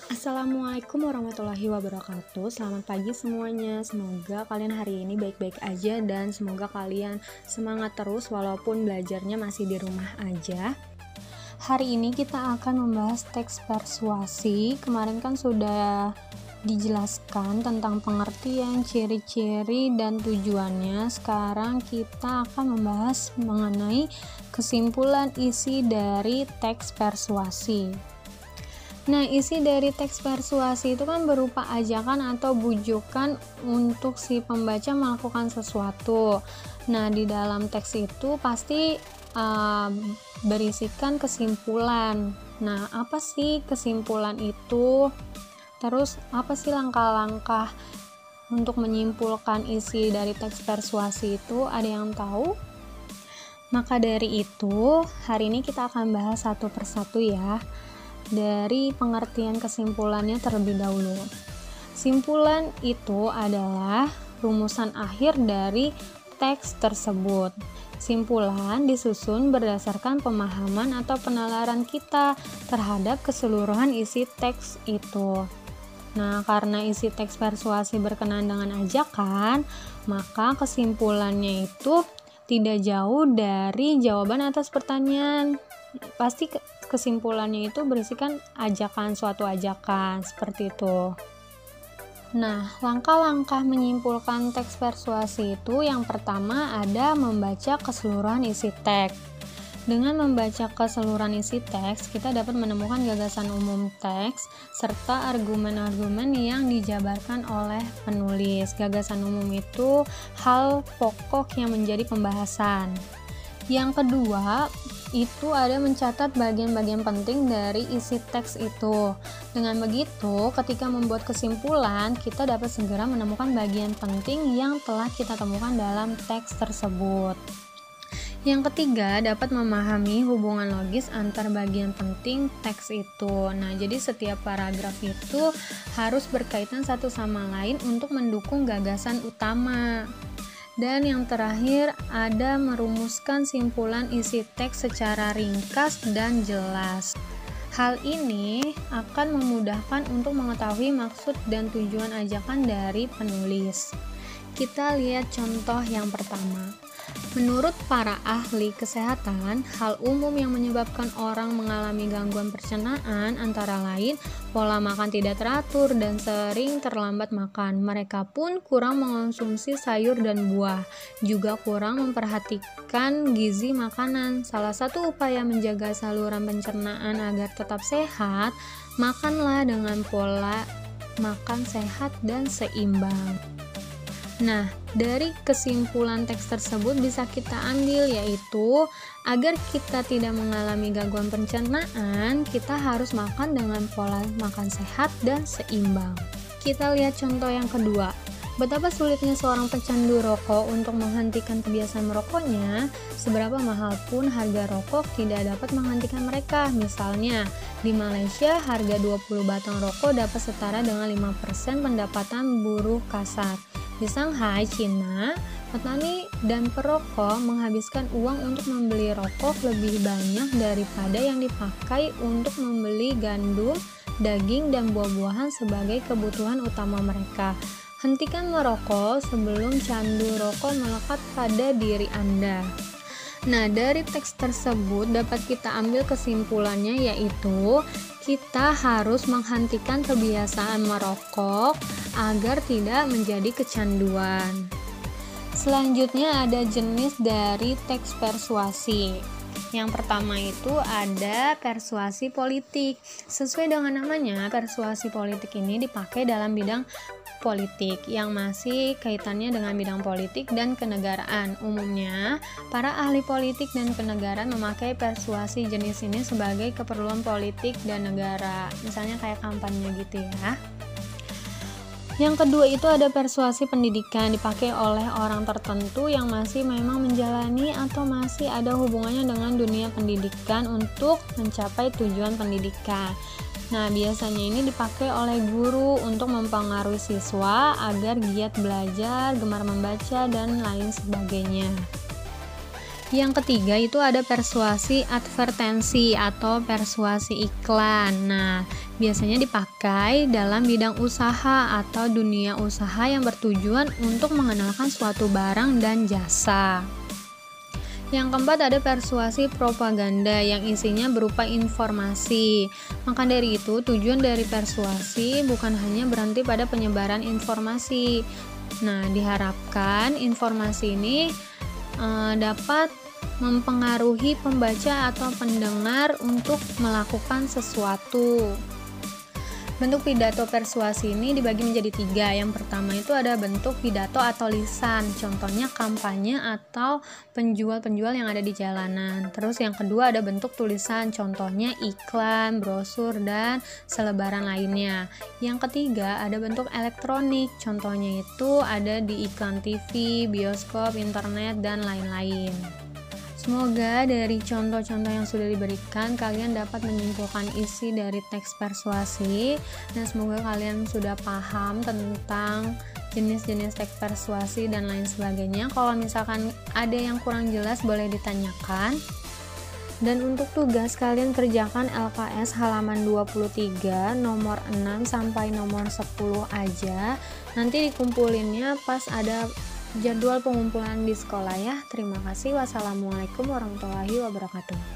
Assalamualaikum warahmatullahi wabarakatuh. Selamat pagi semuanya. Semoga kalian hari ini baik-baik aja dan semoga kalian semangat terus walaupun belajarnya masih di rumah aja. Hari ini kita akan membahas teks persuasi. Kemarin kan sudah dijelaskan tentang pengertian, ciri-ciri, dan tujuannya. Sekarang kita akan membahas mengenai kesimpulan isi dari teks persuasi. Nah, isi dari teks persuasi itu kan berupa ajakan atau bujukan untuk si pembaca melakukan sesuatu. Nah, di dalam teks itu pasti berisikan kesimpulan. Nah, apa sih kesimpulan itu? Terus, apa sih langkah-langkah untuk menyimpulkan isi dari teks persuasi itu? Ada yang tahu? Maka dari itu, hari ini kita akan bahas satu persatu ya. Dari pengertian kesimpulannya terlebih dahulu. Simpulan itu adalah rumusan akhir dari teks tersebut. Simpulan disusun berdasarkan pemahaman atau penalaran kita terhadap keseluruhan isi teks itu. Nah, karena isi teks persuasi berkenaan dengan ajakan, maka kesimpulannya itu tidak jauh dari jawaban atas pertanyaan. Pasti kesimpulannya itu berisikan ajakan, suatu ajakan, seperti itu. Nah, langkah-langkah menyimpulkan teks persuasi itu yang pertama ada membaca keseluruhan isi teks. Dengan membaca keseluruhan isi teks, kita dapat menemukan gagasan umum teks serta argumen-argumen yang dijabarkan oleh penulis. Gagasan umum itu hal pokok yang menjadi pembahasan. Yang kedua, itu ada mencatat bagian-bagian penting dari isi teks itu. Dengan begitu, ketika membuat kesimpulan, kita dapat segera menemukan bagian penting yang telah kita temukan dalam teks tersebut. Yang ketiga, dapat memahami hubungan logis antar bagian penting teks itu. Nah, jadi setiap paragraf itu harus berkaitan satu sama lain untuk mendukung gagasan utama. Dan yang terakhir, ada merumuskan simpulan isi teks secara ringkas dan jelas. Hal ini akan memudahkan untuk mengetahui maksud dan tujuan ajakan dari penulis. Kita lihat contoh yang pertama. Menurut para ahli kesehatan, hal umum yang menyebabkan orang mengalami gangguan pencernaan antara lain pola makan tidak teratur dan sering terlambat makan. Mereka pun kurang mengonsumsi sayur dan buah, juga kurang memperhatikan gizi makanan. Salah satu upaya menjaga saluran pencernaan agar tetap sehat, makanlah dengan pola makan sehat dan seimbang. Nah, dari kesimpulan teks tersebut bisa kita ambil yaitu agar kita tidak mengalami gangguan pencernaan, kita harus makan dengan pola makan sehat dan seimbang. Kita lihat contoh yang kedua. Betapa sulitnya seorang pecandu rokok untuk menghentikan kebiasaan merokoknya, seberapa mahal pun harga rokok tidak dapat menghentikan mereka. Misalnya, di Malaysia harga 20 batang rokok dapat setara dengan 5% pendapatan buruh kasar. Di Shanghai, Cina, petani dan perokok menghabiskan uang untuk membeli rokok lebih banyak daripada yang dipakai untuk membeli gandum, daging, dan buah-buahan sebagai kebutuhan utama mereka. Hentikan merokok sebelum candu rokok melekat pada diri Anda. Nah, dari teks tersebut dapat kita ambil kesimpulannya yaitu kita harus menghentikan kebiasaan merokok agar tidak menjadi kecanduan. Selanjutnya ada jenis dari teks persuasi. Yang pertama itu ada persuasi politik. Sesuai dengan namanya, persuasi politik ini dipakai dalam bidang politik yang masih kaitannya dengan bidang politik dan kenegaraan. Umumnya, para ahli politik dan kenegaraan memakai persuasi jenis ini sebagai keperluan politik dan negara. Misalnya kayak kampanye gitu ya. Yang kedua itu ada persuasi pendidikan, dipakai oleh orang tertentu yang masih memang menjalani atau masih ada hubungannya dengan dunia pendidikan untuk mencapai tujuan pendidikan. Nah, biasanya ini dipakai oleh guru untuk mempengaruhi siswa agar giat belajar, gemar membaca, dan lain sebagainya. Yang ketiga itu ada persuasi advertensi atau persuasi iklan. Nah, biasanya dipakai dalam bidang usaha atau dunia usaha yang bertujuan untuk mengenalkan suatu barang dan jasa. Yang keempat ada persuasi propaganda yang isinya berupa informasi. Maka dari itu, tujuan dari persuasi bukan hanya berhenti pada penyebaran informasi. Nah, diharapkan informasi ini dapat mempengaruhi pembaca atau pendengar untuk melakukan sesuatu. Bentuk pidato persuasi ini dibagi menjadi 3. Yang pertama itu ada bentuk pidato atau lisan, contohnya kampanye atau penjual-penjual yang ada di jalanan. Terus yang kedua ada bentuk tulisan, contohnya iklan, brosur, dan selebaran lainnya. Yang ketiga ada bentuk elektronik, contohnya itu ada di iklan TV, bioskop, internet, dan lain-lain. Semoga dari contoh-contoh yang sudah diberikan kalian dapat menyimpulkan isi dari teks persuasi, dan semoga kalian sudah paham tentang jenis-jenis teks persuasi dan lain sebagainya. Kalau misalkan ada yang kurang jelas boleh ditanyakan. Dan untuk tugas kalian kerjakan LKS halaman 23 nomor 6 sampai nomor 10 aja. Nanti dikumpulinnya pas ada jadwal pengumpulan di sekolah ya. Terima kasih. Wassalamualaikum warahmatullahi wabarakatuh.